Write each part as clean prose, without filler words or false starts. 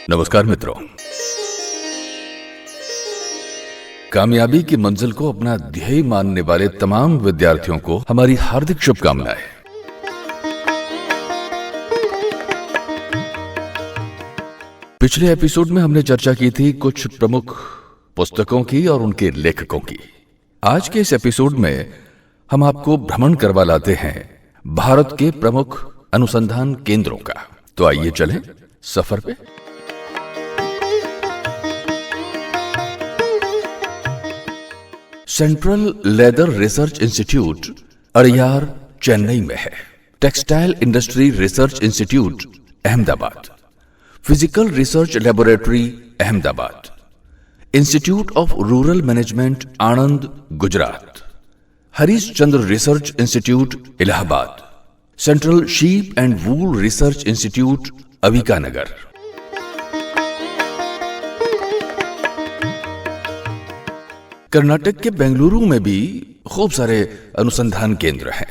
नमस्कार मित्रों। कामयाबी की मंजिल को अपना ध्येय मानने वाले तमाम विद्यार्थियों को हमारी हार्दिक शुभकामनाएं। पिछले एपिसोड में हमने चर्चा की थी कुछ प्रमुख पुस्तकों की और उनके लेखकों की। आज के इस एपिसोड में हम आपको भ्रमण करवा लाते हैं भारत के प्रमुख अनुसंधान केंद्रों का। तो आइए चलें सफर पे। Central leather research institute Adyar Chennai में है। Textile industry research institute Ahmedabad, physical research laboratory Ahmedabad, institute of rural management Anand Gujarat, Harish Chandra research institute Allahabad, central sheep and wool research institute Avikanagar. Karnataka के बेंगलुरु में भी खूब सारे अनुसंधान केंद्र हैं,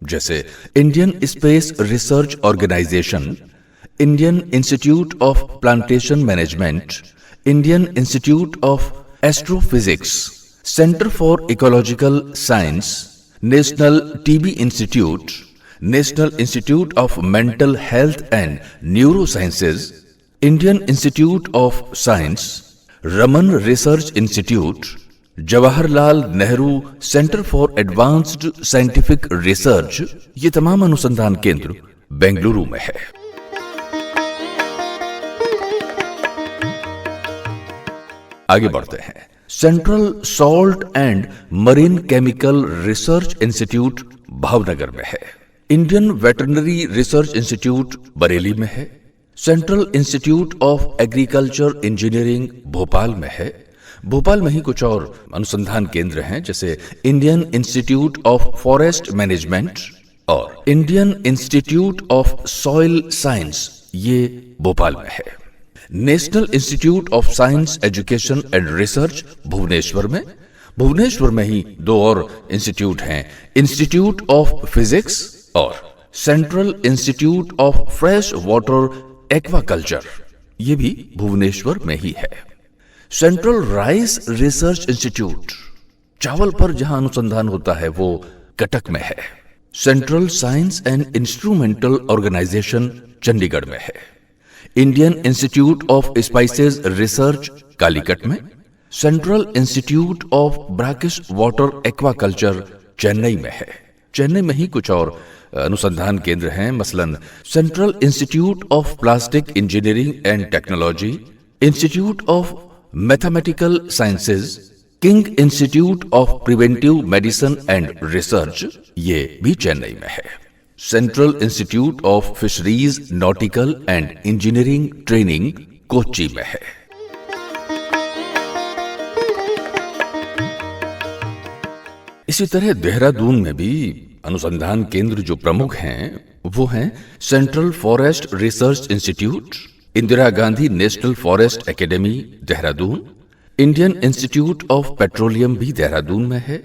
जैसे Indian space research organisation, Indian institute of plantation management, Indian institute of astrophysics, centre for ecological science, national TB institute, national institute of mental health and neuro sciences, Indian institute of science, Raman research institute, Jawaharlal Nehru centre for advanced scientific research, ये तमाम अनुसंधान केंद्र बेंगलुरु में है। आगे बढ़ते हैं। Central salt and marine chemical research institute Bhavnagar में है। Indian veterinary research institute Bareilly में है। Central institute of agriculture engineering Bhopal में है। भोपाल में ही कुछ और अनुसंधान केंद्र हैं, जैसे Indian institute of forest management और Indian institute of soil science, ये भोपाल में है। National institute of science education and research Bhubaneswar में। भुवनेश्वर में ही दो और इंस्टीट्यूट हैं, इंस्टीट्यूट ऑफ फिजिक्स और central institute of fresh water aquaculture, ये भी भुवनेश्वर में ही है। सेंट्रल राइस रिसर्च इंस्टीट्यूट, चावल पर जहां अनुसंधान होता है वो कटक में है। Central science and instrumental organisation Chandigarh में है। Indian institute of spices research Calicut में। Central institute of brackish water aquaculture Chennai में है। चेन्नई में ही कुछ और अनुसंधान केंद्र हैं, मसलन central institute of plastic engineering and technology, institute of mathematical sciences, king institute of preventive medicine and research, ये भी चेन्नई में है। Central institute of fisheries nautical and engineering training Kochi में है। इसी तरह देहरादून में भी अनुसंधान केंद्र जो प्रमुख हैं वो हैं central forest research institute, Indira Gandhi national forest academy Dehradun, Indian institute of petroleum भी देहरादून में है,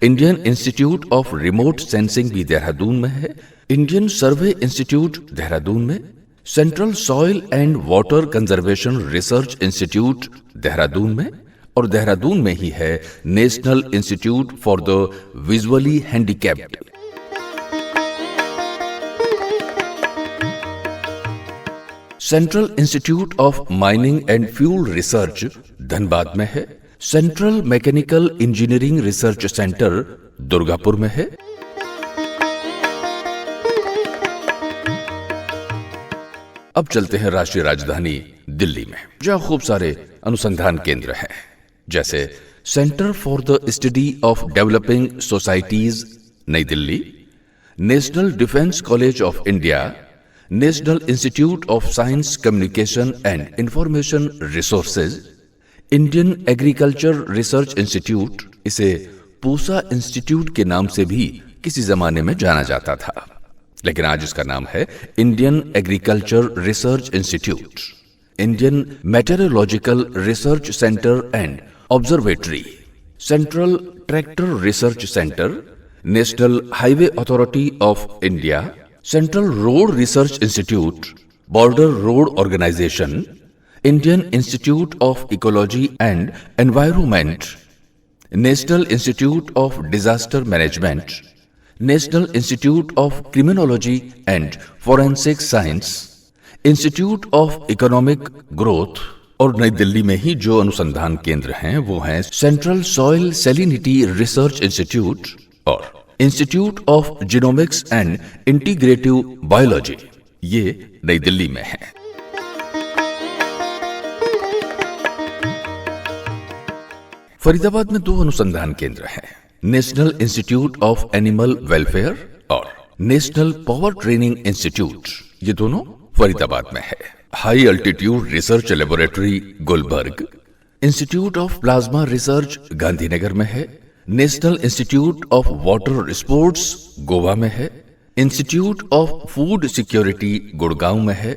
Indian institute of remote sensing भी देहरादून में है, इंडियन सर्वे इंस्टीट्यूट देहरादून में, central soil and water conservation research institute Dehradun में, और देहरादून में ही है national institute for the visually handicapped. Central institute of mining and fuel research Dhanbad में है। Central mechanical engineering research centre Durgapur में है। अब चलते हैं राष्ट्रीय राजधानी दिल्ली में, जहां खूब सारे अनुसंधान केंद्र हैं, जैसे centre for the study of developing societies Nai Delhi, national defence college of India, national institute of science communication and information resources, Indian agriculture research institute, इसे पूसा इंस्टीट्यूट के नाम से भी किसी जमाने में जाना जाता था, लेकिन आज इसका नाम है Indian agriculture research institute, Indian meteorological research centre and observatory, central tractor research centre, national highway authority of India, central road research institute, border road organisation, Indian institute of ecology and environment, national institute of disaster management, national institute of criminology and forensic science, institute of economic growth, और नई दिल्ली में ही जो अनुसंधान केंद्र हैं वो हैं central soil salinity research institute और institute of genomics and integrative biology, ये नई दिल्ली में है। फरीदाबाद में 2 अनुसंधान केंद्र हैं, national institute of animal welfare और नेशनल पावर ट्रेनिंग इंस्टीट्यूट, ये दोनों फरीदाबाद में है। High altitude research laboratory Gulbarga, institute of plasma research Gandhinagar में है, national institute of water sports Goa में है, institute of food security Gurgaon में है।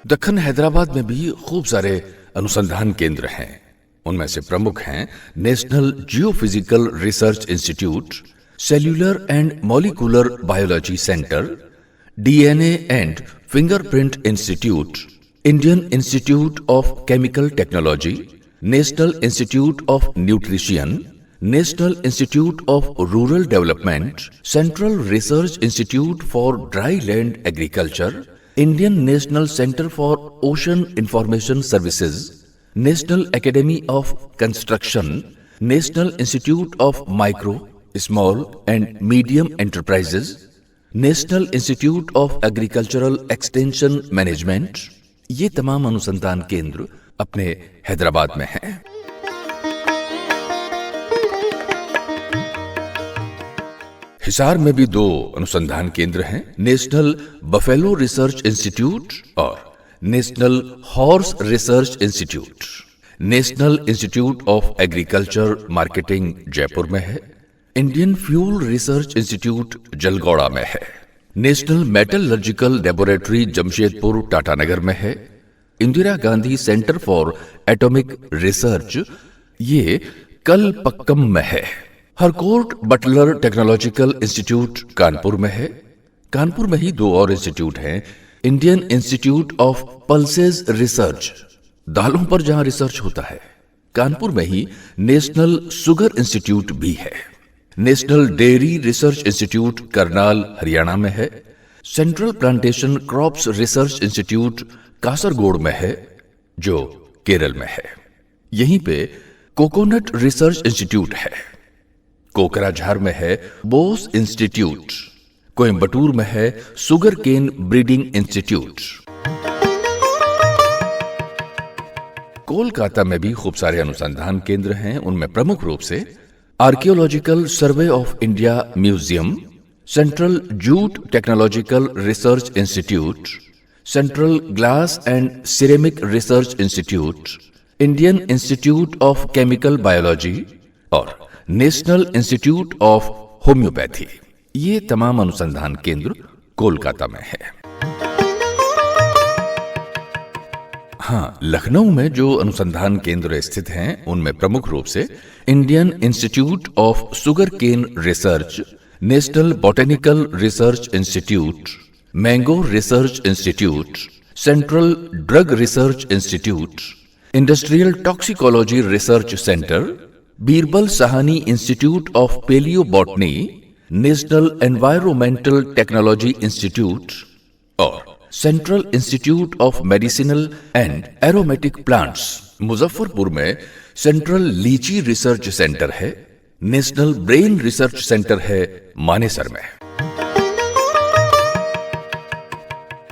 दक्खन हैदराबाद में भी खूब सारे अनुसंधान केंद्र हैं, उनमें से प्रमुख हैं national geophysical research institute, cellular and molecular biology centre, DNA and fingerprint institute, Indian institute of chemical technology, national institute of nutrition, national institute of rural development, central research institute for dry land agriculture, Indian national centre for ocean information services, national academy of construction, national institute of micro small and medium enterprises, national institute of agricultural extension management, ये तमाम अनुसंधान केंद्र अपने हैदराबाद में हैं। हिसार में भी 2 अनुसंधान केंद्र हैं, नेशनल बफेलो रिसर्च इंस्टीट्यूट और national horse research institute. National institute of agriculture marketing Jaipur में है, Indian fuel research institute Jealgora में है, national metallurgical laboratory Jamshedpur Tatanagar में है, Indira Gandhi centre for atomic research ये कलपक्कम में है, Harcourt Butler technological institute Kanpur में है। कानपुर में ही 2 और इंस्टीट्यूट हैं, Indian institute of pulses research, दालों पर जहां रिसर्च होता है, कानपुर में ही नेशनल शुगर इंस्टीट्यूट भी है, national dairy research institute Karnal Haryana में है, central plantation crops research institute Kasaragod में है जो केरल में है। यहीं पे कोकोनट रिसर्च इंस्टीट्यूट है, कोकराझार में है बोस इंस्टीट्यूट, कोयम्बटूर में है sugar cane breeding institute. Kolkata में भी खूब सारे अनुसंधान केंद्र हैं, उनमें प्रमुख रूप से archaeological survey of India museum, central jute technological research institute, central glass and ceramic research institute, Indian institute of chemical biology और नेशनल इंस्टीट्यूट ऑफ होम्योपैथी, ये तमाम अनुसंधान केंद्र कोलकाता में है। हाँ, लखनऊ में जो अनुसंधान केंद्र स्थित हैं उनमें प्रमुख रूप से Indian institute of sugarcane research, national botanical research institute, mango research institute, central drug research institute, industrial toxicology research centre, Birbal Sahni institute of palaeobotany, national environmental technology institute और central institute of medicinal and aromatic plants. Muzaffarpur में central litchi research centre है, national brain research centre है मानेसर में।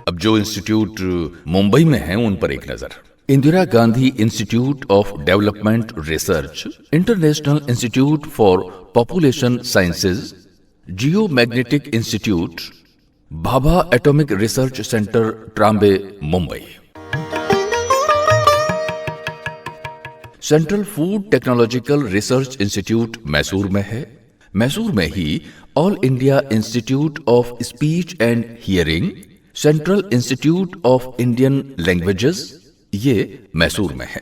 अब जो institute Mumbai में हैं उन पर एक नजर। Indira Gandhi institute of development research, international institute for population sciences, geomagnetic institute, Bhabha atomic research centre Trombay Mumbai. Central food technological research institute Mysore में है। मैसूर में ही all India institute of speech and hearing, central institute of Indian languages, ये मैसूर में है।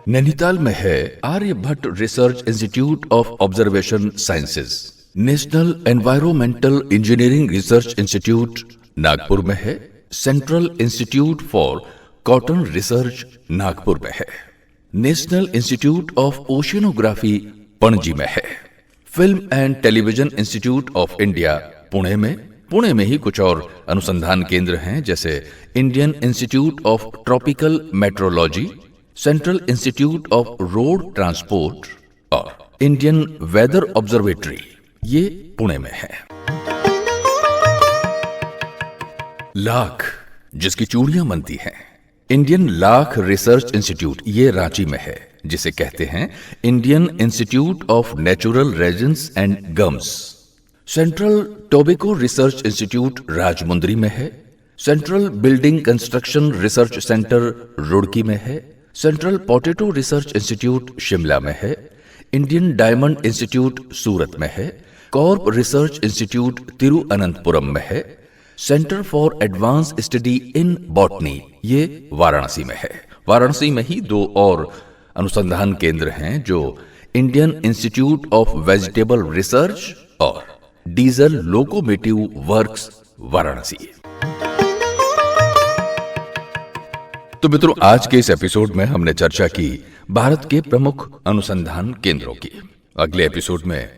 नैनीताल में है Aryabhatta research institute of observation sciences, national environmental engineering research institute Nagpur में है। Central institute for cotton research Nagpur में है। National institute of oceanography Panaji में है। Film and television institute of India Pune में ही कुछ और अनुसंधान केंद्र हैं, जैसे Indian institute of tropical metrology, central institute of road transport और इंडियन वेदर ऑब्जर्वेटरी, ये पुणे में है। लाख जिसकी चूड़ियां बनती हैं, इंडियन लाख रिसर्च इंस्टीट्यूट, ये रांची में है, जिसे कहते हैं Indian institute of natural resins and gums. Central tobacco research institute Rajahmundry में है। Central building construction research centre Roorkee में है। Central potato research institute Shimla में है। इंडियन डायमंड इंस्टीट्यूट सूरत में है। कॉर्प रिसर्च इंस्टीट्यूट तिरुअनंतपुरम में है। Centre for advance study in botany, ये वाराणसी में है। वाराणसी में ही दो और अनुसंधान केंद्र हैं, जो Indian institute of vegetable research और डीजल लोकोमोटिव वर्क्स वाराणसी। तो मित्रों, आज के इस एपिसोड में हमने चर्चा की भारत के प्रमुख अनुसंधान केंद्रों की। अगले एपिसोड में